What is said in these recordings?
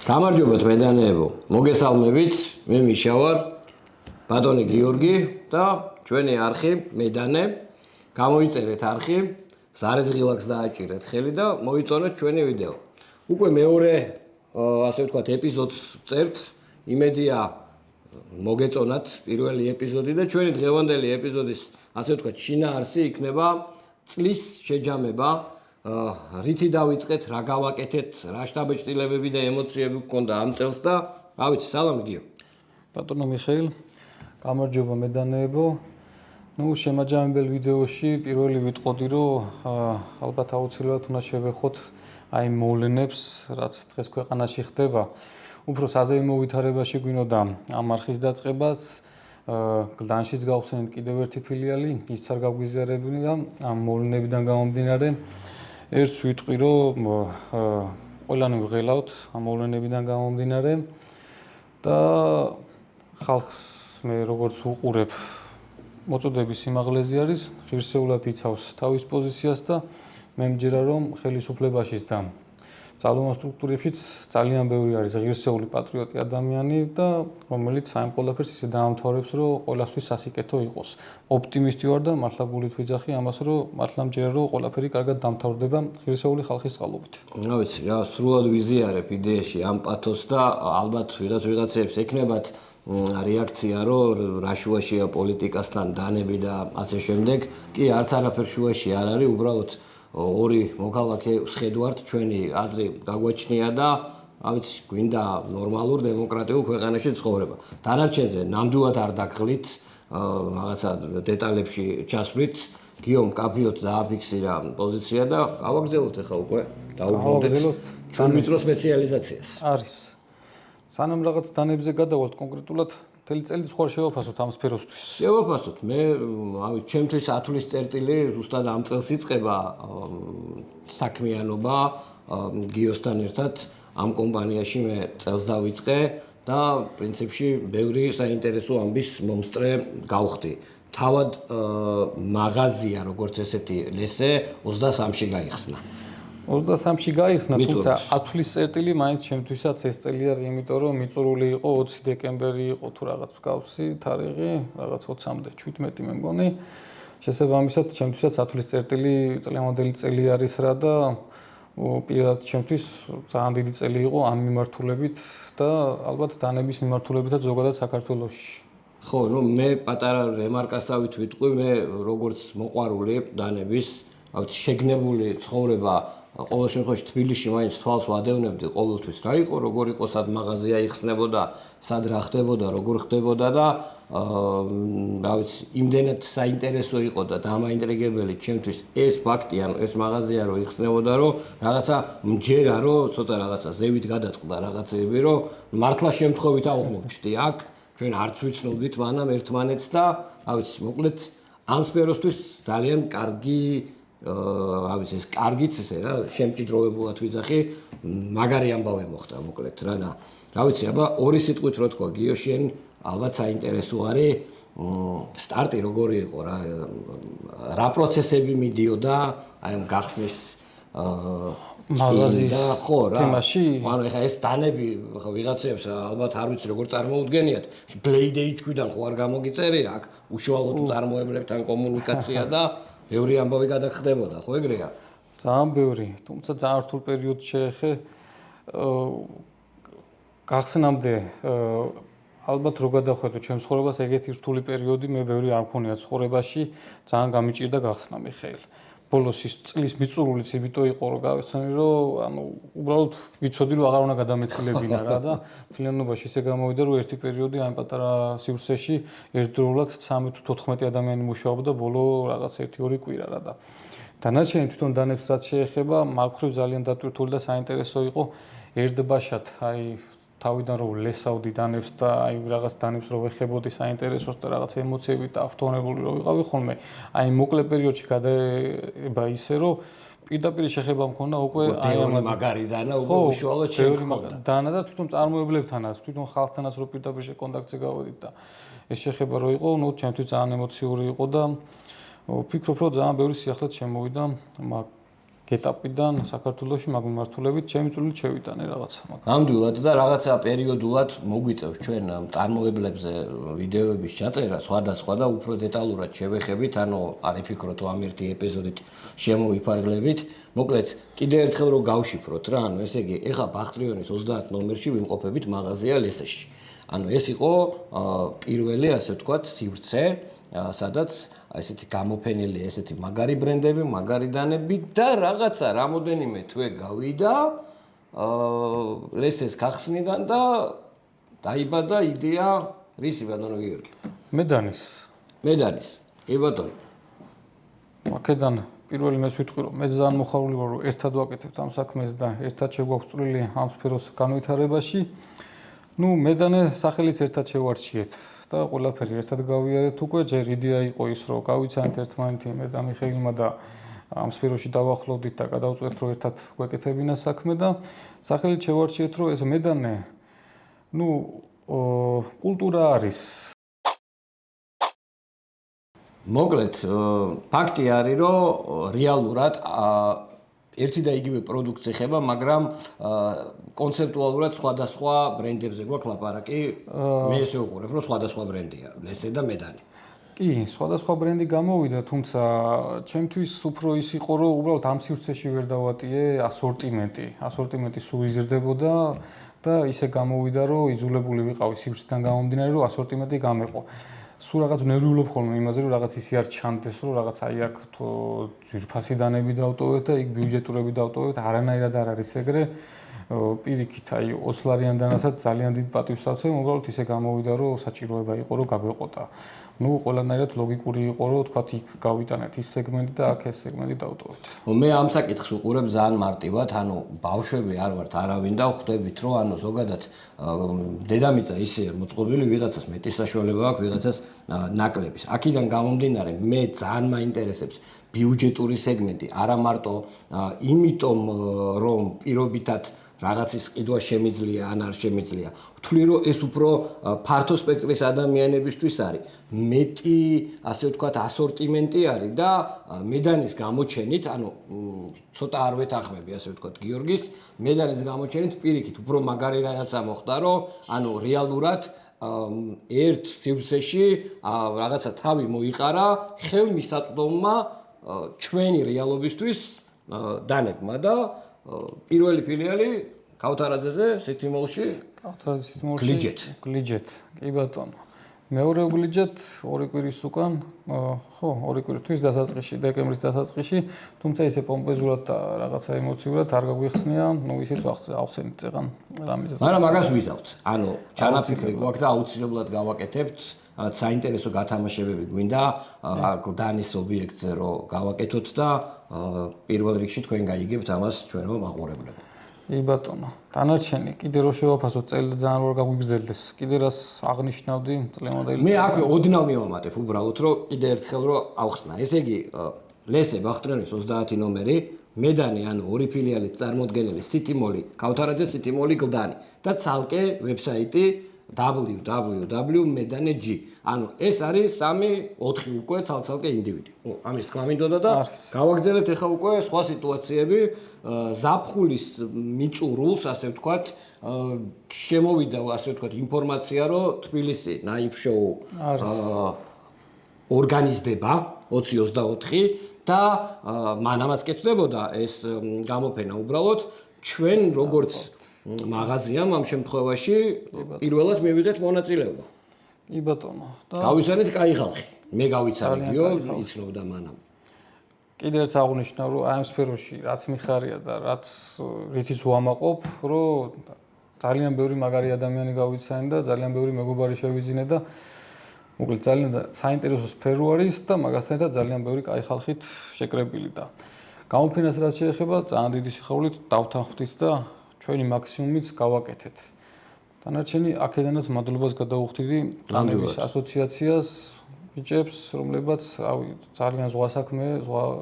გამარჯობათ მედანეებო, მოგესალმებით, მე მიშა ვარ, ბატონი გიორგი და ჩვენი არხი მედანე. გამოიწერეთ არხი, ზარეზღილაკს დააჭირეთ ხელი და მოიწონეთ ჩვენი ვიდეო. უკვე მეორე, ასე ვთქვათ, ეპიზოდს წერთ, იმედია მოგეწონათ პირველი ეპიზოდი და ჩვენი დღევანდელი ეპიზოდის, ასე ვთქვათ, შინაარსი იქნება წლის შეჯამება. რითი დავიწყეთ, რა გავაკეთეთ, რა შთაბეჭდილებები და ემოციები გქონდა ამ წელს და რა ვიცი, სალამი გიო. ბატონო მიხეილ, გამარჯობა მედანეებო. შემაჯამებელ ვიდეოში პირველი ვიტყოდი, რომ ალბათ აუცილებლად უნდა შევეხოთ აი მოვლენებს, რაც დღეს ქვეყანაში ხდება. უფრო საზეიმო ვითარებაში გვინოდა ამ არხის დაწყებაც, გლდანშიც გავხსენეთ კიდევ ერთი ფილიალი, ისიც არ გაგვიზიარებია ამ მოვლენებიდან გამომდინარე. ერთს ვიტყვი, რომ ყველანი ვღელავთ ამ მოვლენებიდან გამომდინარე და ხალხს მე როგორც უყურებ მოწოდების სიმაღლეზე არის, ღირსეულად იცავს თავის პოზიციას და მე მჯერა რომ ხელისუფლებაშიც და ძალოვან სტრუქტურებშიც ძალიან ბევრი არის ღირსეული პატრიოტი ადამიანი და რომელიც ამ ყველაფერს ისე დაამთავრებს, რომ ყველასთვის სასიკეთო იყოს. ოპტიმისტი ვარ და მართლა გულით ვიძახი ამას, რომ მართლა მჯერა რომ ყველაფერი კარგად დამთავრდება ღირსეული ხალხის წყალობით. რა ვიცი, რა სრულად ვიზიარებ იდეაში ამ პათოსს და ალბათ ვიღაცებს ექნებათ რეაქცია, რომ რა შუაშია პოლიტიკასთან დანები და ასე შემდეგ. კი, არც არაფერ შუაში არ არის, უბრალოდ ორი მოქალაქე ვხედავთ, ჩვენი აზრი გაგვაჩნია და რა ვიცი, გვინდა ნორმალურ დემოკრატიულ ქვეყანაში ცხოვრება. დანარჩენზე ნამდვილად არ დაგღლით, რაღაცა დეტალებში ჩასვლით. გიომ კაფიოთ დააფიქსირა პოზიცია და გავაგზავნოთ ახლა უკვე დაუბრუნდეთ ჩვენ ვიწრო სპეციალიზაციას. არის. სანამ რაღაც დანებზე გადავალთ კონკრეტულად მთელი წელი ხوار შევაფასოთ ამ სფეროსთვის. შევაფასოთ. მე ჩემთვის ათვლის წერტილი ზუსტად ამ წელს იწყება საქმიანობა გიოსთან ერთად ამ კომპანიაში მე წელს დავიწყე და პრინციპში ბევრი საინტერესო ამბის მომსწრე გავხდი. თავად მაღაზია როგორც ესეთი ლესე 23-ში გაიხსნა. 23-ში გაიხსნა, თუმცა ათვლის წერტილი მაინც ჩემთვისაც ეს წელი არის, იმიტომ რომ მიწურული იყო 20 დეკემბერი იყო თუ რაღაც მსგავსი თარიღი, რაღაც 20-მდე, 17 მე მგონი. შესაბამისად, ჩემთვისაც ათვლის წერტილი წლევანდელი წელი არის რა და პირადად ჩემთვის ძალიან დიდი წელი იყო ამ მიმართულებით და ალბათ დანების მიმართულებითაც ზოგადად საქართველოში. ხო, მე პატარა რემარკასავით ვიტყვი, მე როგორც მოყვარული დანების, შეგნებული ცხოვრება ყოველ შემთხვევაში თბილისში მაინც თვალს ვადევნებდი ყოველთვის რა იყო, როგორ იყო, სად მაღაზია იხსნებოდა, სად რა ხდებოდა, როგორ ხდებოდა და რა ვიცი, იმდენად საინტერესო იყო და დამაინტრიგებელი ჩემთვის ეს ფაქტი, ანუ ეს მაღაზია რო იხსნებოდა, რომ რაღაცა მჯერა, რომ ცოტა რაღაცა ზევით გადაწყდა რაღაცები, რომ მართლა შემთხვევით აღმოჩნდი აქ, ჩვენ არც ვიცნობდით მანამ ერთმანეთს და რა ვიცი, მოკლედ ამ სფეროსთვის ძალიან კარგი რა ვიცი, ეს კარგიც ესე რა, შემჭიდროვებულად ვიძახი, მაგარი ამბავი მოხდა მოკლედ რა და რა ვიცი, აბა ორი სიტყვით რო თქვა გიო შენ, ალბათ საინტერესო არის სტარტი როგორი იყო რა, რა პროცესები მიდიოდა აი ამ გახსნის მაღაზიის თემაში? ანუ ეხლა ეს დანები ვიღაცებს ალბათ არ ვიცი როგორ წარმოუდგენიათ, ბლეიდეიჩქვიდან ხო არ გამოგიწერია აქ უშუალოდ წარმოებლებთან კომუნიკაცია და ბევრი ამბავი გადაგხდებოდა, ხო ეგრეა? ძალიან ბევრი, თუმცა ძალიან რთულ პერიოდს შეეხე. გახსნამდე ალბათ რო გადავხედო ჩემს ცხოვრებას, ეგეთი რთული პერიოდი მე ბევრი არ მქონია ცხოვრებაში, ძალიან გამიჭირდა გახსნა მიხეილ. ბოლოს ის წლის მიწურულიც იმიტომ იყო, რომ გავეცანი, რომ ანუ უბრალოდ ვიცოდი, რომ აღარ უნდა გადამეცილებინა რა და მთლიანობაში ისე გამოვიდა, რომ ერთი პერიოდი ამ პატარა სივრცეში ერთდროულად 13 თუ 14 ადამიანი მუშაობდა ბოლო რაღაც 1-2 კვირა რა და დანარჩენი თვითონ დანებს რაც შეეხება, მაგ ძალიან დატვირთული და საინტერესო იყო ერთბაშად, აი თავიდან რომ ლესავდი დანებს და აი რაღაც დანებს რო ვეხებოდი საინტერესოს და რაღაც ემოციებით დაავტონებული რო ვიყავი ხოლმე, აი მოკლე პერიოდში გადაება ისე რომ პირდაპირ შეხება მქონდა უკვე აი ამ მაგარი დანა უკვე უშუალოდ შეხვდა. დანა და თვითონ წარმოებლებთანაც, თვითონ ხალხთანაც რო პირდაპირ კონტაქტზე გავედით და ეს შეხება რო იყო, ჩემთვის ძალიან ემოციური იყო და ვფიქრობ, რომ ძალიან ბევრი სიახლეც შემოვიდა მაგ გეტაპიდან საქართველოში მაგ მიმართულებით ჩემი წვლილი შევიტანე რაღაცა. ნამდვილად და რაღაცა პერიოდულად მოგვიწევს ჩვენ წარმოებლებზე ვიდეოების ჩაწერა სხვადასხვა და უფრო დეტალურად შევეხებით, ანუ არ იფიქროთ ამ ერთი ეპიზოდით შემოვიფარგლებით. მოკლედ, კიდე ერთხელ რო გავშიფროთ რა, ანუ ესე იგი, ეხა ბახტრიონის 30 ნომერში ვიმყოფებით მაღაზია ლესეში. ანუ ეს იყო პირველი, ასე ვთქვათ, სივრცე, სადაც ესეთი გამოფენილი, ესეთი მაგარი ბრენდები, მაგარი დანები და რაღაცა რამოდენიმე თვე გავიდა ლესეს ქახსნიდან და დაიბადა იდეა რისი ბატონო გიორგი? მედანის. კი ბატონო. აქედან პირველი მე ვიტყვი რომ მე ძალიან მოხარული ვარ რომ ერთად ვაკეთებთ ამ საქმეს და ერთად შეგვაქვს წვლილი ამ სფეროს განვითარებაში. მედანე სახელიც ერთად შევარჩიეთ და ყველაფერი ერთად გავიარეთ უკვე. ჯერ იდეა იყო ის რომ გავიცანეთ ერთმანეთი მე და მიხეილმა და ამ სფეროში დავახლოვდით და გადავწყვეტ რომ ერთად გვეკეთებინა საქმე და სახელით შევარჩიეთ რომ ეს მედანე კულტურა არის. მოკლედ, ფაქტი არის რომ რეალურად ერთი და იგივე პროდუქტს ეხება, მაგრამ კონცეპტუალურად სხვადასხვა ბრენდებზე გვაქვს ლაპარაკი. მე ესე ვუყურებ, რომ სხვადასხვა ბრენდია, ლესე და მედანი. კი, სხვადასხვა ბრენდი გამოვიდა, თუმცა ჩემთვის უფრო ის იყო, რომ უბრალოდ ამ სივრცეში ვერ დავატიე ასორტიმენტი. ასორტიმენტი სულ იზრდებოდა და ისე გამოვიდა, რომ იძულებული ვიყავი სივრციდან გამომდინარე, რომ ასორტიმენტი გამეყო. სულ რაღაც ნერვიულობ ხოლმე იმაზე, რომ რაღაც ისე არ ჩანდეს, რომ რაღაც აი აქ ძვირფასი დანები დავტოვეთ და იქ ბიუჯეტურები დავტოვეთ, არანაირად არ არის ეგრე. პირიქით, აი 20 ლარიან დანასაც ძალიან დიდ პატივს ავცემ, უბრალოდ ისე გამოვიდა, რომ საჭიროება იყო, რომ გავეყოდა. ყველანაირად ლოგიკური იყო, რომ თქვათ იქ გავიტანეთ ის სეგმენტი და აქ ეს სეგმენტი დავტოვეთ. მე ამ საკითხს ვუყურებ ძალიან მარტივად, ანუ ბავშვები არ ვართ არავინ და ხვდებით, რომ ანუ ზოგადად დედამიწა ისე მოწყობილი, ვიღაცას მეტი საშუალება აქვს, ვიღაცას ნაკლების. აქედან გამომდინარე, მე ძალიან მაინტერესებს ბიუჯეტური სეგმენტი, არა მარტო იმიტომ, რომ პირობითად რაღაცის ყიდვა შემიძლია ან არ შემიძლია. ვთვლი რომ ეს უფრო ფართო სპექტრის ადამიანებისთვის არის. მეტი, ასე ვთქვათ, ასორტიმენტი არის და მედანის გამოჩენით, ანუ ცოტა არ ვეთანხმები, ასე ვთქვათ, გიორგის, მედანის გამოჩენით პირიქით უფრო მაგარი რაღაცა მოხდა, რომ ანუ რეალურად ერთ სივრცეში რაღაცა თავი მოიყარა ხელმისაწვდომმა ჩვენი რეალობისთვის დანებმა და პირველი ფილიალი ქავთარაძეზე სითიმოლში გლიჯეთ. კი ბატონო. მეორე გლიჯეთ 2 კვირის უკან, ორი კვირისთვის დასაწყისში, დეკემბრის დასაწყისში, თუმცა ისე პომპეზურად და რაღაცა ემოციურად არ გაგვიხსნია, ისიც ახსენით წეღან რამესაც. მაგრამ მაგას ვიზავთ. ანუ ჩანაფიქრი გვაქვს და აუცილებლად გავაკეთებთ. საინტერესო გათამაშებები გვინდა გლდანის ობიექტზე რომ გავაკეთოთ და პირველ რიგში თქვენ გაიგებთ ამას ჩვენო მაყურებლებო. კი ბატონო. დანარჩენი კიდე რო შევაფასოთ წელი და ძალიან ვერ გაგვიგრძელდეს. კიდე რას აღნიშნავდი წლემოდელი. მე აქ ოდნავ მივამატებ უბრალოდ რომ კიდე ერთხელ რომ ავხსნა. ესე იგი ლესე ბახტრიონის 30 ნომერი, მედანი ანუ ორი ფილიალით წარმოდგენილი სიტიმოლი, ქავთარაძე სიტიმოლი გლდანი და ცალკე ვებსაიტი www.medane.g. ანუ ეს არის 3-4 უკვე ცალკე ინდივიდი. ამის თქვა მინდოდა და გავაგრძელეთ ახლა უკვე სხვა სიტუაციები, ზაფხულის მიწურულს, ასე ვთქვათ, შემოვიდა, ასე ვთქვათ, ინფორმაცია, რომ თბილისი Knife Show ორგანიზდება 2024 და მანამაც კეთდებოდა ეს გამოფენა უბრალოდ ჩვენ როგორც მაღაზიამ ამ შემთხვევაში პირველად მივიღეთ მონაწილეობა. კი ბატონო. გავიცანეთ კაი ხალხი. მე გავიცანებიო, იცნობდა მანამ. კიდევ ერთ აღნიშნავ, რომ ამ სფეროში რაც მიხარია და რაც რითიც ვამაყობ, რომ ძალიან ბევრი მაგარი ადამიანი გავიცანე და ძალიან ბევრი მეგობარი შევიძინე და მოკლედ ძალიან საინტერესო სფერო არის და მაგასთან ერთად ძალიან ბევრი კაი ხალხით შეკრებილი და გამოფენას რაც შეეხება, ძალიან დიდი სიხარულით დავთანხმდით და ჩვენი მაქსიმუმით გავაკეთეთ. დანარჩენი აქედანაც მადლობას გადავუხდიდი დანების ასოციაციას, ბიჭებს, რომლებაც ძალიან ზღვა საქმე,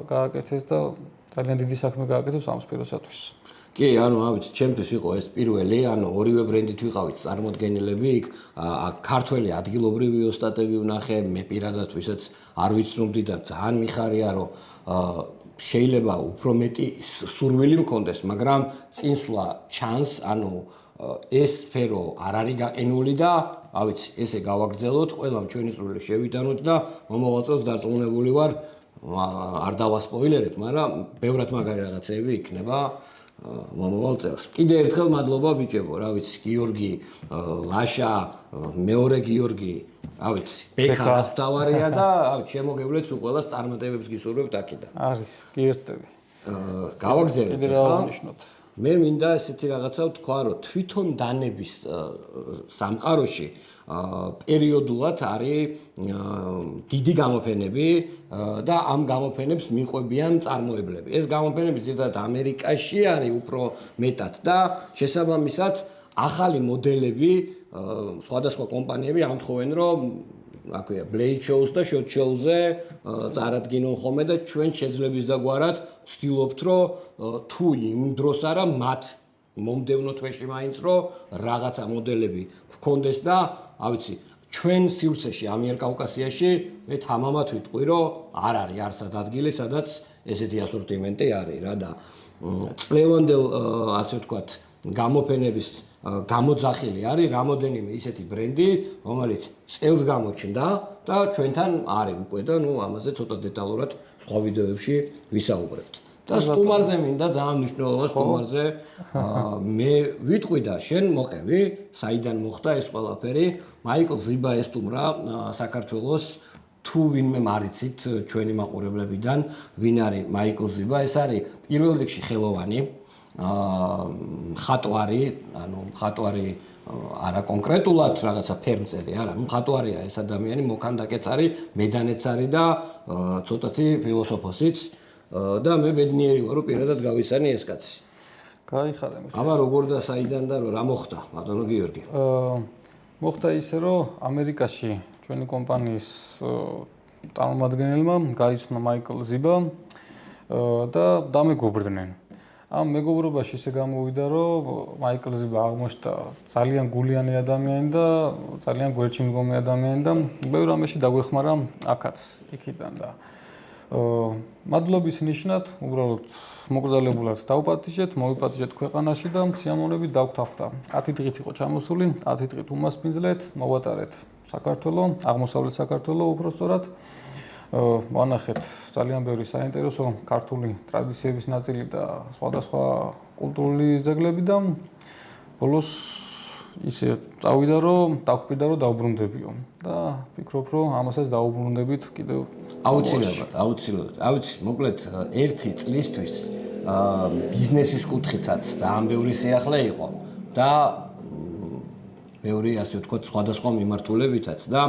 გააკეთეს და ძალიან დიდი საქმე გააკეთეს ამ სფეროსათვის. კი, ანუ ავიც, ჩემთვის იყო ეს პირველი, ანუ ორივე ბრენდით ვიყავით წარმოდგენილები, იქ ქართველი ადგილობრივი ოსტატები ვნახე, მე პირადად ვისაც არ ვიცნობდი და ძალიან მიხარია, რომ შეიძლება უფრო მეტი სურვილი მქონდეს, მაგრამ წინსვლა ჩანს, ანუ ეს სფერო არ არის გაყინული და ავიცი, ესე გავაგრძელოთ, ყველამ ჩვენი სურვილი შევიტანოთ და მომავალ წელს დარწმუნებული ვარ, არ დავასპოილერებ, მაგრამ ბევრად მაგარი რაღაცეები იქნება მომავალ წელს. კიდე ერთხელ მადლობა ბიჭებო, რა ვიცი, გიორგი, ლაშა, მეორე გიორგი, რა ვიცი, ბექა რას მთავარია და შემოგევლეთ სულ ყველას წარმატებებს გისურვებთ აქედან. არის, გიერთები. გავაგზავნეთ კიდე რა ვნიშნოთ? მე მინდა ესეთი რაღაცა ვთქვა, რომ თვითონ დანების სამყაროში პერიოდულად არის დიდი გამოფენები და ამ გამოფენებს მიყვებიან წარმოებლები. ეს გამოფენები ზოგადად ამერიკაში არის უფრო მეტად და შესაბამისად ახალი მოდელები სხვადასხვა კომპანიები ამთხოვენ, რომ რა ქვია, Blade Shows და Shot Shows-ზე წარადგინონ ხოლმე და ჩვენ შეძლებს დაგვარად ვცდილობთ, რომ თუ იმ დროს არა მათ მომდევნო თვეში მაინც რომ რაღაცა მოდელები გქონდეს და ავიცი ჩვენ სივრცეში ამიერკავკასიაში მე თამამად ვიტყვი რომ არ არის არსად ადგილი სადაც ესეთი ასორტიმენტი არის რა და წლევანდელ ასე ვთქვათ გამოფენების გამოძახილი არის რამოდენიმე ისეთი ბრენდი რომელიც წელს გამოჩნდა და ჩვენთან არის უკვე და ნუ ამაზე ცოტა დეტალურად სხვა ვიდეოებში ვისაუბრებთ. და სტუმარზე მინდა ძალიან მნიშვნელოვან სტუმარზე მე ვიტყვი და შენ მოყევი საიდან მოხდა ეს ყველაფერი მაიკლ ზიბა ესტუმრა საქართველოს თუ ვინმე მარიცით ჩვენი მაყურებლებიდან ვინ არის მაიკლ ზიბა ეს არის პირველ რიგში ხელოვანი მხატვარი ანუ მხატვარი არა კონკრეტულად რაღაცა ფერმწერი არა მხატვარია ეს ადამიანი მოქანდაკეც არის მედანეც არის და ცოტათი ფილოსოფოსიც და მე ბედნიერი ვარ რომ პირადად გავისანი ეს კაცი. გაიხარე მე. აბა როგორ და საიდან და რა მოხდა ბატონო გიორგი? მოხდა ისე რომ ამერიკაში ჩვენი კომპანიის წარმომადგენელმა გაიცნო მაიკლ ზიბა და დამეგობრდნენ. ამ მეგობრობაში ისე გამოვიდა რომ მაიკლ ზიბა აღმოჩნდა ძალიან გულიანი ადამიანი და ძალიან გვერდში მდგომი ადამიანი და ბევრ რამეში დაგვეხმარა აქაც იქიდან და მადლობის ნიშნად უბრალოდ მოგზალებულად დავპატიჟეთ, მოვიპატიჟეთ ქვეყანაში და სიამოვნებით დავგვთანხმდა. 10 დღით იყო ჩამოსული, 10 დღით უმასპინძლეთ, მოვატარეთ საქართველო, აღმოსავლეთ საქართველო უბრალოდ ვანახეთ ძალიან ბევრი საინტერესო ქართული ტრადიციების ნაწილი და სხვადასხვა კულტურული ძეგლები და ბოლოს ისე წავიდა რომ დაგვკვირდა რომ დავბრუნდებიო და ვფიქრობ რომ ამასაც დავუბრუნდებით კიდევ აუცილებლად. ავიცი, მოკლედ ერთი წლისთვის ბიზნესის კუთხითაც ძალიან ბევრი სიახლე იყო და ბევრი ასე ვთქვათ სხვადასხვა მიმართულებითაც და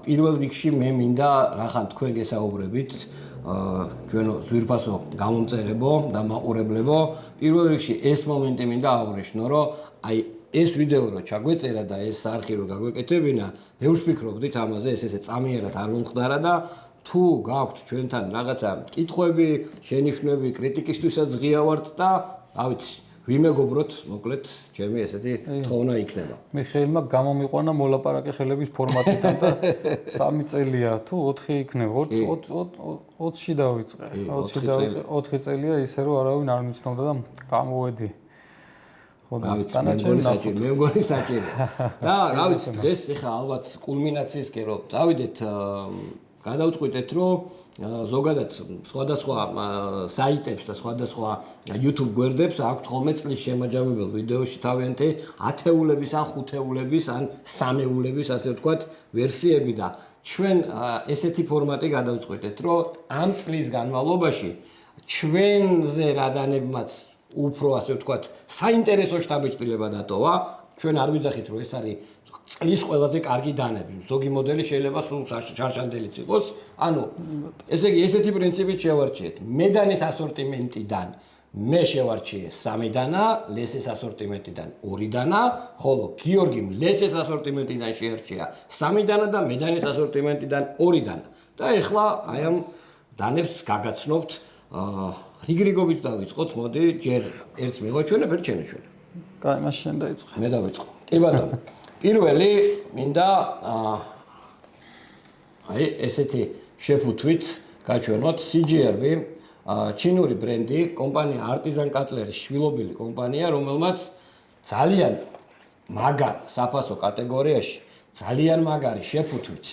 პირველ რიგში მე მინდა რახან თქვენ გესაუბრებით ჩვენო ძვირფასო გამომწერებო და მაყურებლებო პირველ რიგში ეს მომენტი მინდა აღვნიშნო რომ აი ეს ვიდეო რო ჩაგვეწერა და ეს არხი რო გაგვეკეთებინა მე ვფიქრობდით ამაზე ესე წამიერად არ მომხდარა და თუ გაქვთ ჩვენთან რაღაცა კითხვები, შენიშვნები, კრიტიკისთვისაც ღია ვართ და ავიცი ვიმეგობროთ, მოკლედ, ჩემი ესეთი თხოვნა იქნება. მიხეილმა გამომიყვანა მოლაპარაკე ხელების ფორმატიდან და 3 წელია თუ 4 იქნება, 20-ში დავიწყე. 4 წელია ისე რომ არავინ არ მიცნობდა და გამოვედი. მე მგონი საჭირო. და რა ვიცი, დღეს ეხა ალბათ კულმინაციისკენ რომ დავიდეთ გადავწყვიტეთ რომ ზოგადად სხვადასხვა საიტებს და სხვადასხვა YouTube გვერდებს აქვთ ხოლმე წლის შემაჯამებელ ვიდეოში თავიანთი ათეულების ან ხუთეულების ან სამეულების ასე ვთქვათ ვერსიები და ჩვენ ესეთი ფორმატი გადავწყვიტეთ რომ ამ წლის განმავლობაში ჩვენზე რადანებმაც უფრო ასე ვთქვათ საინტერესო შთაბეჭდილება დატოვა ჩვენ არ ვიძახით რომ ეს არის წლის ყველაზე კარგი დანები. ზოგი მოდელი შეიძლება სულ შარშანდელიც იყოს. ანუ ესე იგი ესეთი პრინციპით შევარჩიეთ. მედანის ასორტიმენტიდან მე შევარჩიე 3 დანა, ლესეს ასორტიმენტიდან 2 დანა, ხოლო გიორგიმ ლესეს ასორტიმენტიდან შეარჩია 3 დანა და მედანის ასორტიმენტიდან 2 დანა. და ეხლა აი ამ დანებს გაგაცნობთ. რიგრიგობით დავიწყოთ, მოდი, ჯერ ერთს მივაჩვენებ, ერთ შენაჩვენებ. კაი, მას შენ დაიწყე. მე დავიწყო. კი ბატონო. პირველი მინდა აი ესეთი შეფუთვით გაჩვენოთ CGRB ჩინური ბრენდი, კომპანია Artisan Cutlery-ის შვილობილი კომპანია, რომელმაც ძალიან მაგარ საფასო კატეგორიაში, ძალიან მაგარი შეფუთვით.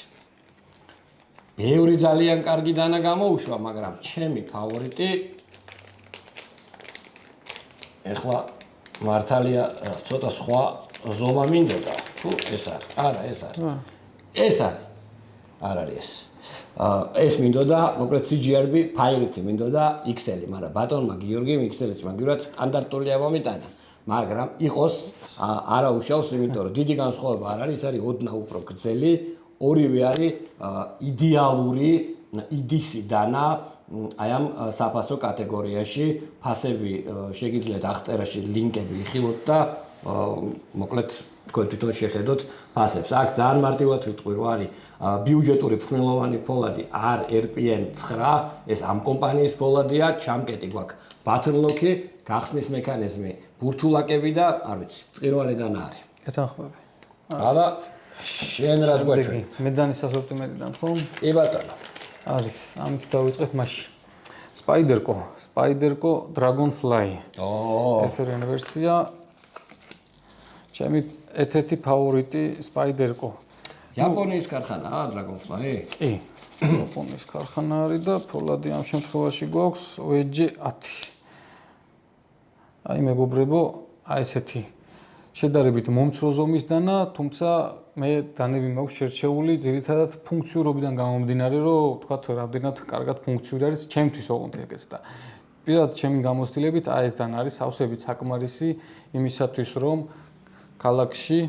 ბევრი ძალიან კარგი დანა გამოუშვა, მაგრამ ჩემი ფავორიტი ეხლა მართალია ცოტა სხვა ზომა მინდოდა. თუ ეს არის. არა, ეს არის. ეს არის. არ არის ეს. ეს მინდოდა, მოკლედ CGRB Pirate მინდოდა XL-ი, მაგრამ ბატონმა გიორგიმ XL-ს მაგივრად სტანდარტული ამომიტანა. მაგრამ იყოს არა უშავს, იმიტომ რომ დიდი განსხვავება არ არის, არის ოდნავ უფრო გრძელი, ორივე არის იდეალური IDC დანა აი ამ საფასო კატეგორიაში, ფასები შეგიძლიათ აღწერაში ლინკები იხილოთ და მოკლედ თქვენ თვითონ შეხედოთ ფასებს. აქ ძალიან მარტივად ვიტყვი, რომ არის ბიუჯეტური ფრინველოვანი ფოლადი RPM 9, ეს ამ კომპანიის ფოლადია, ჩამკეტი გვაქვს button lock-ი, გახსნის მექანიზმი, ბურთულაკები და არ ვიცი, წირვალი დანა არის. ეთანხმები. აბა შენ რას გვაჩვენ? მედანის ასორტიმენტიდან ხო? კი ბატონო. არის, ამით დავიწყებ მაშინ. Spyderco Dragonfly. FRN ვერსია. ჩემი ერთ-ერთი ფავორიტი Spyderco. იაპონიის ქარხანაა Dragonfly? კი. იაპონიის ქარხანა არის და ფოლადი ამ შემთხვევაში გვაქვს WG10. აი მეგობრებო, აი ესეთი შედარებით მომცრო ზომის დანა, თუმცა მე დანები მაქვს შერჩეული ძირითადად ფუნქციურობიდან გამომდინარე, რომ თქვათ რამდენად კარგად ფუნქციური არის ჩემთვის ოღონდ ეგეც და პირადად ჩემი გამოცდილებით აი ეს დანა არის სავსებით საკმარისი იმისათვის, რომ ქალაქში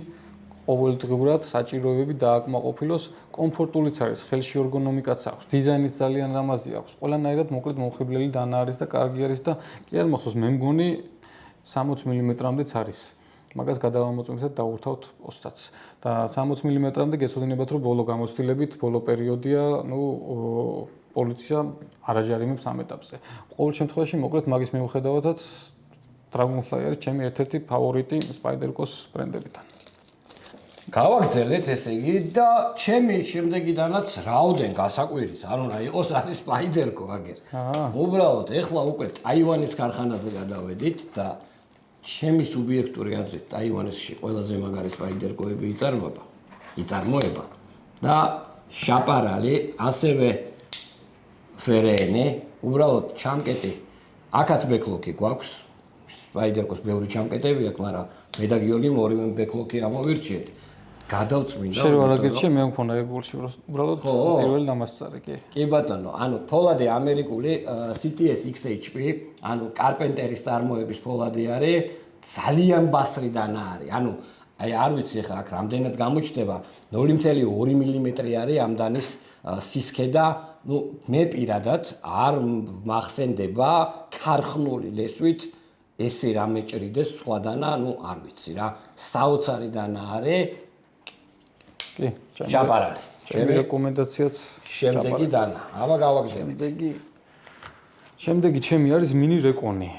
ყოველდღიურად საჭიროებები დააკმაყოფილოს, კომფორტულიც არის, ხელში ერგონომიკაც აქვს, დიზაინიც ძალიან ლამაზი აქვს, ყველანაირად მოკლედ მომხიბლელი დანა არის და კარგი არის და კი არ მახსოვს, მე მგონი 60 მმ-მდეც არის. მაგას გადავამოწმებთ და დავურთავთ პოსტაც. და 60 მმ-მდე გეცოდინებათ, რომ ბოლო გამოცდილებით, ბოლო პერიოდია, პოლიცია არ აჯარიმებს ამ ეტაპზე. ყოველ შემთხვევაში, მოკლედ მაგის მიუხედავადაც Dragonfly არის ჩემი ერთ-ერთი ფავორიტი Spyderco-s ბრენდებიდან. გავაგრძელეთ ესე იგი და ჩემი შემდეგიდანაც რაოდენ გასაკვირის არ უნდა იყოს არის Spyderco აგერ. უბრალოდ ეხლა უკვე ტაივანის ქარხანაზე გადავედით და ჩემი სუბიექტური აზრით ტაივანში ყველაზე მაგარი Spyderco-ები იწარმოება და შაპარალი, ასევე FRN, უბრალოდ ჩამკეტი, აქაც ბეკლოკი გვაქვს. Spyderco-s ბევრი ჩამკეტები აქვს, მაგრამ მე და გიორგიმ ორივე ბეკლოკი ამოვირჩიეთ. გადავწმინდა. შენ რა გირჩი, მე მქონდა ეგულში, უბრალოდ პირველი დამასწარე კი. კი ბატონო, ანუ ფოლადი ამერიკული CTS XHP, ანუ კარპენტერის წარმოების ფოლადი არის, ძალიან ბასრი დანა არის. ანუ აი არ ვიცი ხა აქ რამდენად გამოჩნდება, 0.2 მმ არის ამ დანის სისქე და მე პირადად არ მახსენდება ქარხნული ლესვით ესე რა მეჭრიდეს სხვა დანა, არ ვიცი რა. საოცარი დანა არის. კი, შაპარალი. ჩემი რეკომენდაციაც შემდეგი დანა. აბა გავაგზავნეთ. შემდეგი ჩემი არის mini Recon-ი.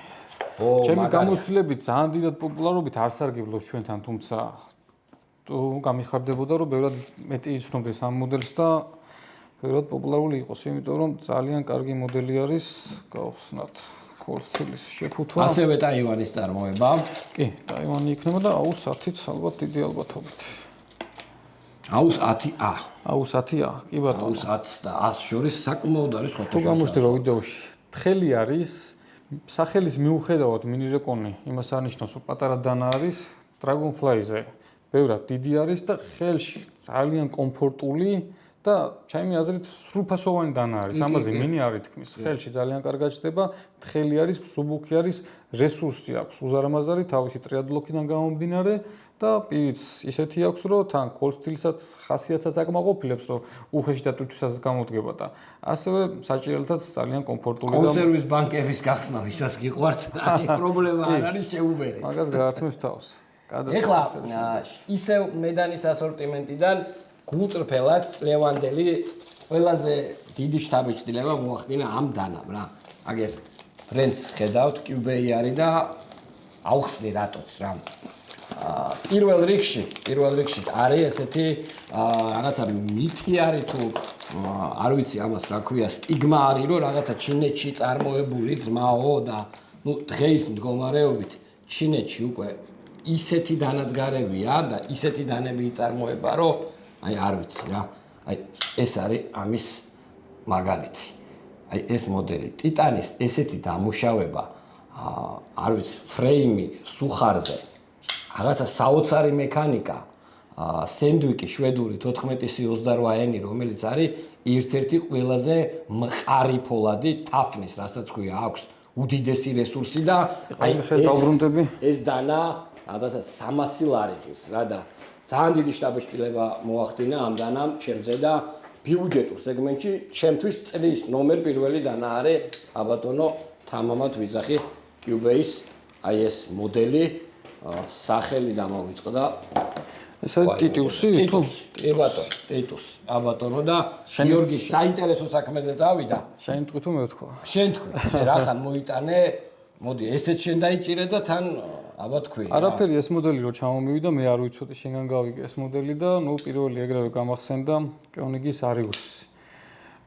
ჩემი გამოცდილებით ძალიან დიდად პოპულარობით არ სარგებლობს ჩვენთან, თუმცა გამიხარდებოდა, რომ ბევრად მეტი იცნობდეს ამ მოდელს და ბევრად პოპულარული იყოს, იმიტომ რომ ძალიან კარგი მოდელი არის, გავხსნათ კოლსტილის შეფუთვა. ასევე ტაივანის წარმოება. კი, ტაივანი იქნება და AUS 10-იც ალბათ დიდი ალბათობით. AUS 10A. AUS 10A, კი ბატონო. AUS 10 და 100 შორის საკმაოდ არის ხოთო. თუ გამოჩნდება ვიდეოში, თხელი არის, სახელის მიუხედავად mini Recon-ი, იმას არნიშნავს, რომ პატარა დანა არის, Dragonfly-ზე ბევრად დიდი არის და ხელში ძალიან კომფორტული და ჩემი აზრით სრულფასოვანი დანა არის. ამაზე მინი არ ითქმის. ხელში ძალიან კარგად ჩდება, თხელი არის, მსუბუქი არის, რესურსი აქვს, უზარმაზარი თავისი ტრიადლოკიდან გამომდინარე და პირიც ისეთი აქვს, რომ თან კოლსტილსაც ხასიათსაც აკმაყოფილებს, რომ უხეში და თვითსაც გამოდგება და ასევე საჭირელთაც ძალიან კომფორტული და კონსერვის ბანკების გახსნა ვისაც გიყვართ, აი პრობლემა არ არის შეუბერეთ. მაგას გაართმევს თავს. ეხლა ისევ მედანის ასორტიმენტიდან გულწრფელად წლევანდელი ყველაზე დიდი შთაბეჭდილება მოახდინა ამ დანამ რა. აგერ ბრენდს ხედავთ, QBE არის და აუხსნი რატოც რა. პირველ რიგში არის ესეთი რაღაცა მითი არის თუ არ ვიცი ამას რა ქვია, სტიგმა არის, რომ რაღაცა ჩინეთში წარმოებული ძმაო და დღეის მდგომარეობით ჩინეთში უკვე ისეთი დანადგარებია და ისეთი დანები იწარმოება, რომ არ ვიცი რა. ეს არის ამის მაგალითი. ეს მოდელი ტიტანის ესეთი დამუშავება, არ ვიცი, ფრეიმი სუხარზე, რაღაცა საოცარი მექანიკა, სენდვიკი შვედური 14C28N, რომელიც არის ერთ-ერთი ყველაზე მყარი ფოლადი ტაფნის, რასაც ქვია, აქვს უდიდესი რესურსი და ეს დანა რაღაცა 300 ლარიღის რა და ძალიან დიდი შტაბ-შტილება მოახდინა ამ დანამ ჩემზე და ბიუჯეტურ სეგმენტში ჩემთვის წლის ნომერ პირველი დანა არის აბატონო თამამად ვიძახი Cubase ეს მოდელი სახელი დამოვიწყდა ეს არის ტიტუსი თუ კი ბატონო ტიტუსი აბატონო და გიორგის საინტერესო საქმეზე წავიდა შენ თქვი თუ მე ვთქვა შენ თქვი რახან მოიტანე მოდი ესეც შენ დაიჭირე და თან აბა თქვი არაფერი ეს მოდელი რო ჩამომივიდა მე არ ვიცოდი შენგან გავიგე ეს მოდელი და პირველი ეგრევე გამახსენდა Koenigs Arius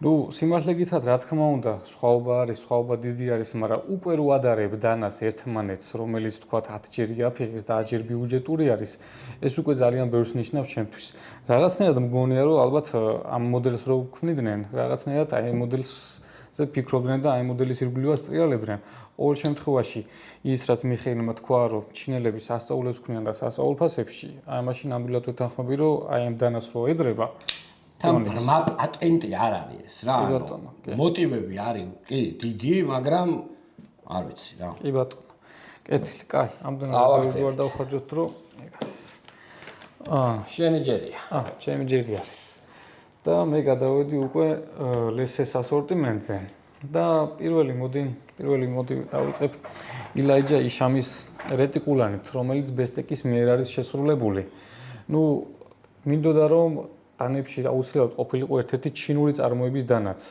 სიმართლე გითხრათ რა თქმა უნდა სხვაობა დიდი არის მაგრამ უკვე რო ადარებ დანას ერთმანეთს რომელიც თქვა 10 ჯერ იაფიღის და 10 ჯერ ბიუჯეტური არის ეს უკვე ძალიან ბევრს ნიშნავს ჩემთვის რაღაცნაირად მგონია რომ ალბათ ამ მოდელს რო ვქმნიდნენ რაღაცნაირად აი ამ მოდელს ზე ფიქრობდნენ და აი მოდელის ირგვლივ ასტრიალებდნენ ყოველ შემთხვევაში ის რაც მიხეილმა თქვა რომ ჩინელები სასწაულებს ქმნიან და სასწაულ ფასებში აი მაშინ ნამდვილად ვეთანხმები რომ აი ამ დანას რო ედრება თან ბრმა პატენტი არ არის ეს რა მოტივები არის კი დიდი მაგრამ არ ვიცი რა კი ბატონო კეთილი კაი ამდენად ვარ დავხარჯოთ რომ ეგ არის შენი ჯერია ჩემი ჯერი არის და მე გადავედი უკვე ლესეს ასორტიმენტზე და პირველი მოდი დავიწყებ ილაიჯა იშამის რეტიკულანით რომელიც ბესტეკის მიერ არის შესრულებული მინდოდა რომ დანებში აუცილებლად ყოფილიყო ერთ-ერთი ჩინური წარმოების დანაც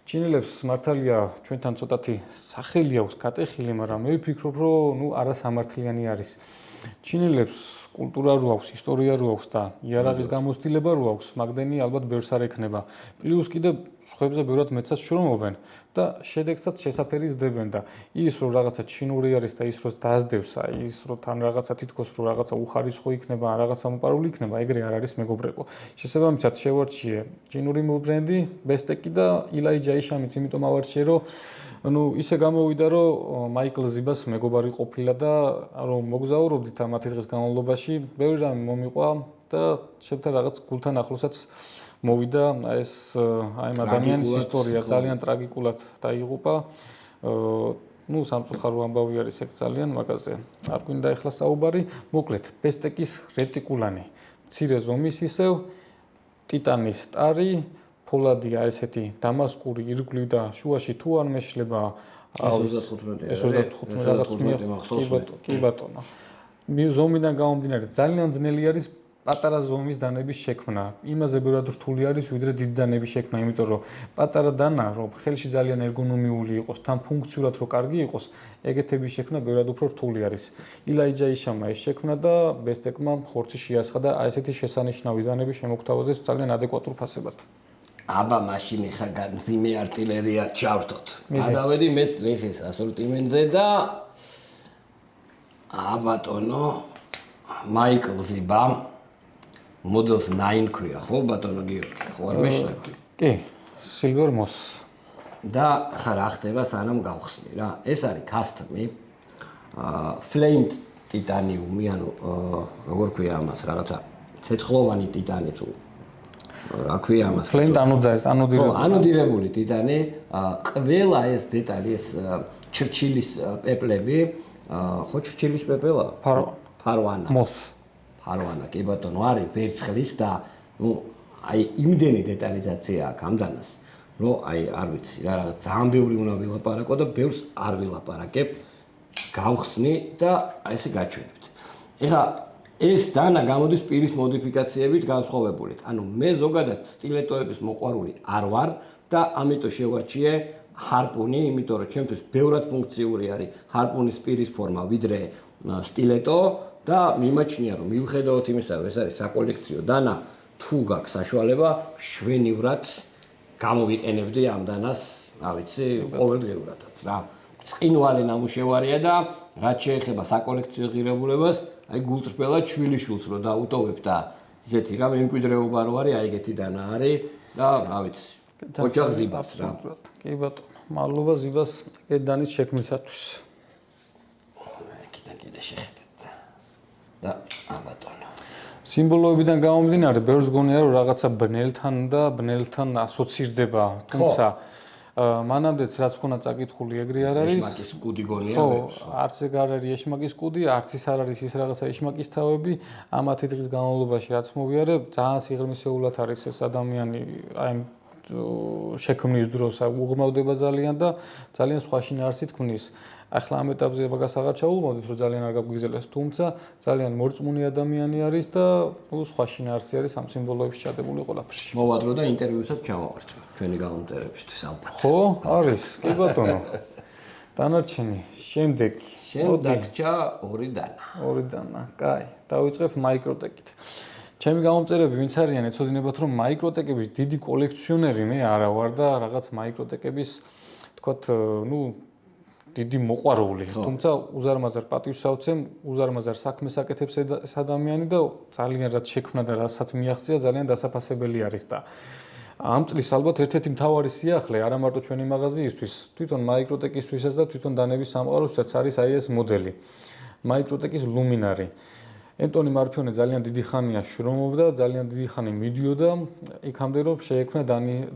ჩინელებს მართალია ჩვენთან ცოტათი სახელი აქვს გატეხილი მაგრამ მე ვფიქრობ რომ არასამართლიანი არის ჩინელებს კულტურა რო აქვს ისტორია რო აქვს და იარაღის გამოცდილება რო აქვს მაგდენი ალბათ ბევრს არ ექნება პლუს კიდე სხვებზე ბევრად მეცაც შრომობენ და შედეგსაც შესაფერისდებენ და ის რომ რაღაცა ჩინური არის და ის რომ დაძდევს ის რომ თან რაღაცა თითქოს რომ რაღაცა უხარისხო იქნება რაღაცა მოპარული იქნება ეგრე არ არის მეგობრებო შესაბამისად შევარჩიე ჩინური ბრენდი ბესტეკი და ილაიჯა იშამიც იმიტომ ავარჩიე რომ ისე გამოვიდა რომ მაიკლ ზიბას მეგობარი ყოფილა და რომ მოგზაურობდით ამ 10 დღის განმავლობაში ბევრი რამე მომიყვა და შეფთა რაღაც გულთან ახლოსაც მოვიდა ეს აი ამ ადამიანის ისტორია ძალიან ტრაგიკულად დაიღუპა სამწუხარო ამბავი არის ეგ ძალიან მაგაზე არ გვინდა ეხლა საუბარი მოკლედ ბესტეკის რეტიკულანი მცირე ზომის ისევ ტიტანის სტარი ფოლადია ესეთი დამასკური ირგვლივ და შუაში თუ არ მეშლება 35 კი ბატონო ზომიდან გამომდინარე ძალიან ძნელი არის პატარა ზომის დანების შექმნა იმაზე ბევრად რთული არის ვიდრე დიდი დანების შექმნა იმიტომ რომ პატარა დანა რომ ხელში ძალიან ერგონომიული იყოს თან ფუნქციურად რომ კარგი იყოს ეგეთების შექმნა ბევრად უფრო რთული არის ილაიჯა იშამა ეს შექმნა და ბესტეკმა ხორცი შეასხა და აი ესეთი შესანიშნავი დანები შემოგთავაზეს ძალიან ადეკვატურ ფასებად აბა მაშინ ხა განძიმე артиლერია ჩავრთოთ. გადავედი მეც ლესის ასორტიმენტზე და აბატონო მაიკლ ზიბა მოდელს 9 ქვია, ხო ბატონო გიორგი, ხო არ მეშლები? კი, Silver Moss. და ხა რა ხდება სანამ გავხსნი რა. ეს არის custom-ი. Flamed titanium-ი, ანუ როგორ ქვია ამას, რაღაცა ცეცხლოვანი ტიტანი თუ რა ქვია ამას? Flamed ანოდირებული ტიტანი, ყველა ეს დეტალი, ეს ჩრჩილის პეპლები, ხო ჩრჩილის პეპელა? ფარვანა. ფარვანა, კი ბატონო, არის ვერცხლის და აი იმდენი დეტალიზაცია აქვს ამ დანას, რომ აი არ ვიცი რა რაღაც ძალიან ბევრი უნდა ვილაპარაკო და ბევრს არ ვილაპარაკებ. გავხსნი და აი ესე გაჩვენებთ. ეხლა ეს დანა გამოდის პირის მოდიფიკაციებით განსხვავებულით. ანუ მე ზოგადად სტილეტოების მოყვარული არ ვარ და ამიტომ შევარჩიე ჰარპუნი, იმიტომ რომ ჩემთვის ბევრად ფუნქციური არის ჰარპუნის პირის ფორმა ვიდრე სტილეტო და მიმაჩნია რომ მიუხედავად იმისა რომ ეს არის საკოლექციო დანა, თუ გაქვს საშუალება შვენივრად გამოვიყენებდი ამ დანას, რა ვიცი, ყოველდღიურადაც რა. წყინვალე ნამუშევარია და რაც შეეხება საკოლექციო ღირებულებას, აი გულწრფელად შვილიშვილს რო დაუტოვებ და ზეთი რა მემკვიდრეობა რო არის, აი ეგეთი დანა არის და რა ვიცი, ოჯახ ზიბავს რა. კი ბატონო, მადლობა ზიბას ეგ დანის შექმნისათვის. კიდე შეხედეთ და ბატონო. სიმბოლოებიდან გამომდინარე, ბევრს გონია რომ რაღაცა ბნელთან ასოცირდება, თუმცა მანამდეც რაც ხონა წაკითხული ეგრე არ არის. ეშმაკის კუდი გონია ბევრს. არც ეგ არ არის ეშმაკის კუდი, არც ის არ არის ის რაღაცა ეშმაკის თავები. ამ 10 დღის განმავლობაში რაც მოვიარე, ძალიან სიღრმისეულად არის ეს ადამიანი აი შექმნის დროს უღრმავდება ძალიან და ძალიან სხვა შინაარსით ქმნის. ახლა ამ ეტაპზე მაგას აღარ ჩაულმოდით, რომ ძალიან არ გაგვიგზელოს, თუმცა ძალიან მორწმუნე ადამიანი არის და სხვა შინაარსი არის ამ სიმბოლოებში ჩადებული ყველაფერში. მოვადრო და ინტერვიუსაც ჩამოვართ ჩვენი გამომწერებისთვის ალბათ. ხო, არის. კი ბატონო. დანარჩენი, შემდეგი. დაგჭა ორი დანა. ორი დანა. კაი, დავიწყებ მაიკროტეკით. ჩემი გამომწერები ვინც არიან, ეცოდინებათ რომ მაიკროტეკების დიდი კოლექციონერი მე არა ვარ და რაღაც მაიკროტეკების თქვათ, დიდი მოყვარული, თუმცა უზარმაზარ პატივს ავცემ, უზარმაზარ საქმეს აკეთებს ეს ადამიანი და ძალიან რაც შექმნა და რასაც მიაღწია, ძალიან დასაფასებელი არის და ამ წლის ალბათ ერთ-ერთი მთავარი სიახლე არა მარტო ჩვენი მაღაზიისთვის, თვითონ მაიკროტეკისთვისაც და თვითონ დანების სამყაროსთვისაც არის აი ეს მოდელი. მაიკროტეკის ლუმინარი. ენტონი მარფიონე ძალიან დიდი ხანია შრომობდა, ძალიან დიდი ხანი მიდიოდა იქამდე რომ შეექმნა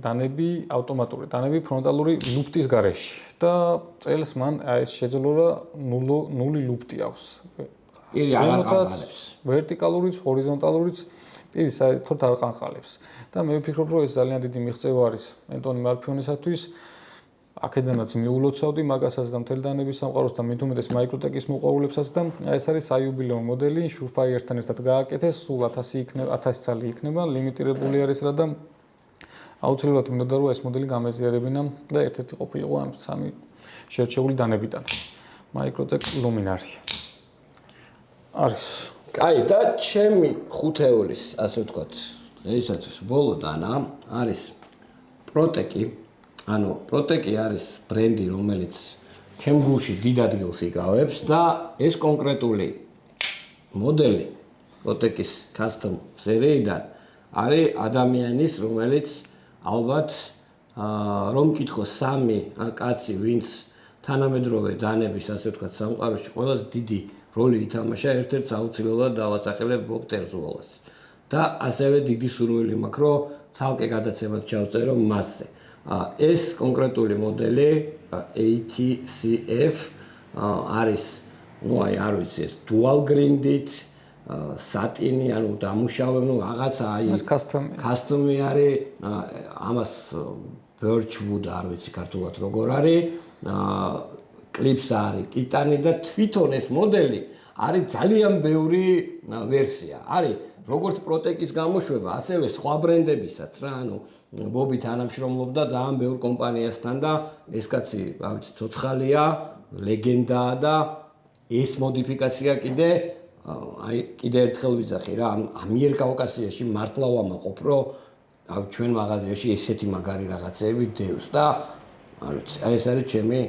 დანები ავტომატური, დანები ფრონტალური ლუფტის გარეშე და წელს მან ეს შეძლო რა ნული ლუფტი აქვს. პირი არ ყანყალებს. ვერტიკალურიც, ჰორიზონტალურიც პირი საერთოდ არ ყანყალებს. და მე ვფიქრობ რომ ეს ძალიან დიდი მიღწევა არის ენტონი მარფიონისათვის. აქედანაც მიულოცავდი მაგასაც და მთელი დანების სამყაროს და მით უმეტეს მაიკროტეკის მოყვარულებსაც და ეს არის საიუბილეო მოდელი, Surefire-თან ერთად გააკეთეს, სულ 1000 წალი იქნება, ლიმიტირებული არის რა და აუცილებლად მინდოდა რომ ეს მოდელი გამეზიარებინა და ერთ-ერთი ყოფილიყო ამ სამი შერჩეული დანებიდან. Microtech Luminary. არის. კაი და ჩემი ხუთეულის, ასე ვთქვათ, დღეისათვის ბოლო დანა არის პროტეკი. ანუ პროტეკი არის ბრენდი, რომელიც ჩემ გულში დიდ ადგილს იკავებს და ეს კონკრეტული მოდელი პროტეკის custom სერიიდან არის ადამიანის, რომელიც ალბათ რომ მკითხოს სამი კაცი, ვინც თანამედროვე დანების, ასე ვთქვათ, სამყაროში ყველაზე დიდი როლი ითამაშა, ერთ-ერთს აუცილებლად დავასახელებ ბობ ტერზუოლას. და ასევე დიდი სურვილი მაქვს, რომ ცალკე გადაცემას ჩავწერო მასზე. ეს კონკრეტული მოდელი ATCF არის, აი არ ვიცი, ეს dual grinded სატინი, ანუ დამუშავებული, რაღაცა აი custom-ი არის, ამას birchwood არ ვიცი ქართულად როგორ არის, clips არის ტიტანი და თვითონ ეს მოდელი არის ძალიან ბევრი ვერსია. არის როგორც პროტეკის გამოშვება, ასევე სხვა ბრენდებისაც რა, ანუ ბობი თანამშრომლობდა ძალიან ბევრ კომპანიასთან და ეს კაცი, რა ვიცი, ცოცხალია, ლეგენდაა და ეს მოდიფიკაცია კიდე ერთხელ ვიძახი რა, ანუ ამიერკავკასიაში მართლა ვამაყობ, რომ ჩვენ მაღაზიაში ესეთი მაგარი რაღაცეები დევს და არ ვიცი, აი ეს არის ჩემი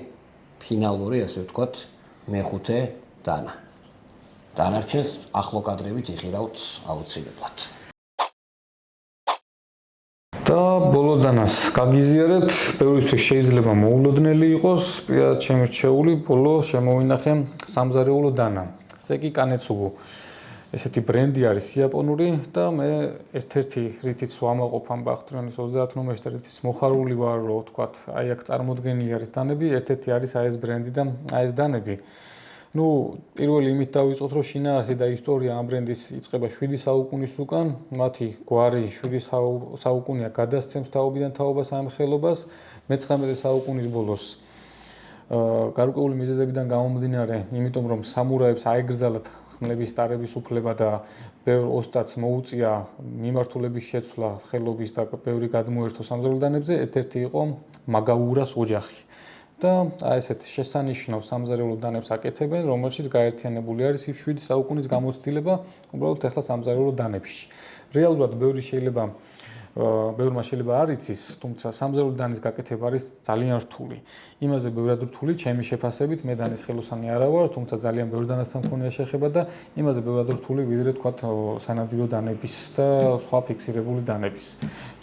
ფინალური, ასე ვთქვათ, მეხუთე დანა. დანარჩენს ახლო კადრებით იხირავთ აუცილებლად. და ბოლო დანას გაგიზიარებთ, ბევრისთვის შეიძლება მოულოდნელი იყოს, პირადად შემირჩეული ბოლო შემოვინახე სამზარეულო დანა. სეკი კანეცუგუ. ესეთი ბრენდი არის იაპონური და მე ერთ-ერთი რითიც ვამაყობ ამ ბახტრიონის 30 ნომერში და რითიც მოხარული ვარ, რომ ვთქვათ, აი აქ წარმოდგენილი არის დანები, ერთ-ერთი არის აი ეს ბრენდი და აი ეს დანები. პირველი იმით დავიწყოთ, რომ შინაარსი და ისტორია ამ ბრენდის იწყება 7 საუკუნის უკან, მათი გვარი 7 საუკუნეა გადასცემს თაობიდან თაობას ამ ხელობას, მე-19 საუკუნის ბოლოს გარკვეული მიზეზებიდან გამომდინარე, იმიტომ რომ სამურაებს აეგრძალათ ხმლების ტარების უფლება და ბევრ ოსტატს მოუწია მიმართულების შეცვლა ხელობის და ბევრი გადმოერთო სამზარეულო დანებზე, ერთ-ერთი იყო მაგაურას ოჯახი. და აი ესეთ შესანიშნავ სამზარეულო დანებს აკეთებენ, რომელშიც გაერთიანებული არის 7 საუკუნის გამოცდილება უბრალოდ ახლა სამზარეულო დანებში. რეალურად ბევრმა შეიძლება არ იცის, თუმცა სამზარეულო დანის გაკეთება არის ძალიან რთული. იმაზე ბევრად რთული, ჩემი შეფასებით, მე დანის ხელოსანი არა ვარ, თუმცა ძალიან ბევრ დანასთან მქონია შეხება და იმაზე ბევრად რთული, ვიდრე თქვათ სანადირო დანების და სხვა ფიქსირებული დანების.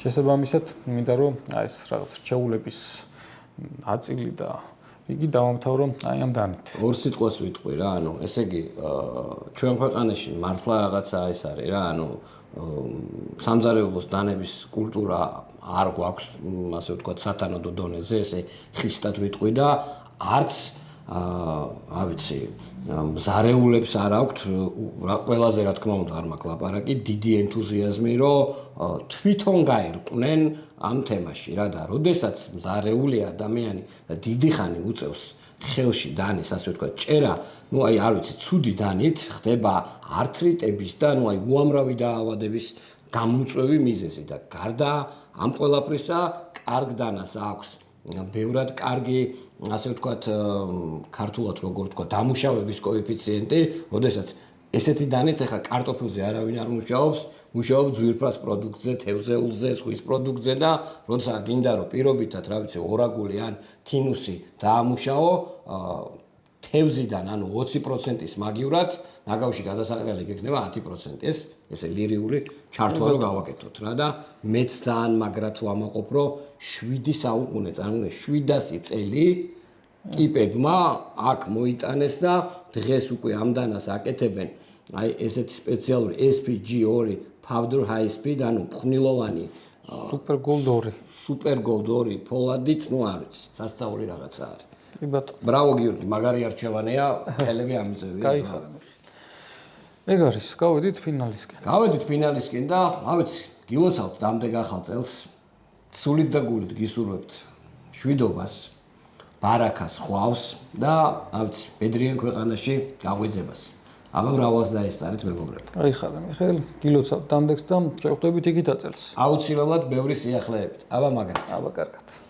შესაბამისად, მინდა რომ აი ეს რაღაც რჩეულების აწილი და იგი დავამთავრო აი ამ დანით. ორ სიტყვას ვიტყვი რა, ესე იგი, ჩვენ ქვეყანაში მართლა რაღაცა ეს არის რა, სამზარეულოს დანების კულტურა არ გვაქვს, ასე ვთქვათ, სათანადო დონეზე, ესე ხისტად ვიტყვი და არც ავიცი, მზარეულებს არ აქვთ, ყველაზე რა თქმა უნდა არ მაქვს ლაპარაკი, დიდი ენთუზიაზმი, რომ თვითონ გაერკვნენ ამ თემაში რა და როდესაც მზარეული ადამიანი და დიდი ხანი უწევს ხელში დანის, ასე ვთქვათ, ჭერა, აი არ ვიცი, ცუდი დანით ხდება ართრიტების და აი უამრავი დაავადების გამოწვევი მიზეზი და გარდა ამ ყველაფრისა კარგ დანას აქვს ბევრად კარგი, ასე ვთქვათ, ქართულად როგორ ვთქვა, დამუშავების კოეფიციენტი, როდესაც ესეთი დანით ახლა კარტოფილზე არავინ არ მუშაობს, მუშაობს ძვირფას პროდუქტზე, თევზეულზე, ზღვის პროდუქტზე და როცა გინდა რომ პირობითად, რა ვიცი, ორაგული ან თინუსი დაამუშაო, თევზიდან, 20%-ის მაგივრად, ნაგავში გადასაყრელი გექნება 10%. ესე ლირიული ჩართვა რომ გავაკეთოთ რა და მეც ძალიან მაგრად ვამაყობ, რომ 7 საუკუნე, წარმოიდგინე 700 წელი კიპებმა აქ მოიტანეს და დღეს უკვე ამ დანას აკეთებენ აი ესეთი სპეციალური SPG2 powder high speed, ფხვნილოვანი super gold 2 ფოლადით, არ ვიცი, სასწაული რაღაცა არის. კი ბატონო. ბრავო გიორგი, მაგარი არჩევანია, ხელები ამიწევია. გაიხარა. ეგ არის, გავედით ფინალისკენ და ავიცი, გილოცავთ დამდეგ ახალ წელს. სულით და გულით გისურვებთ შვიდობას, ბარაქას, ხვავს და ავიცი, ბედრიან ქვეყანაში გაღვიძებას. აბა მრავალს დაესწარეთ მეგობრებო. გაიხარა მიხეილ, გილოცავთ დამდეგს და შევხვდებით იქით აწელს. აუცილებლად ბევრი სიახლეებით. აბა მაგრად. აბა კარგად.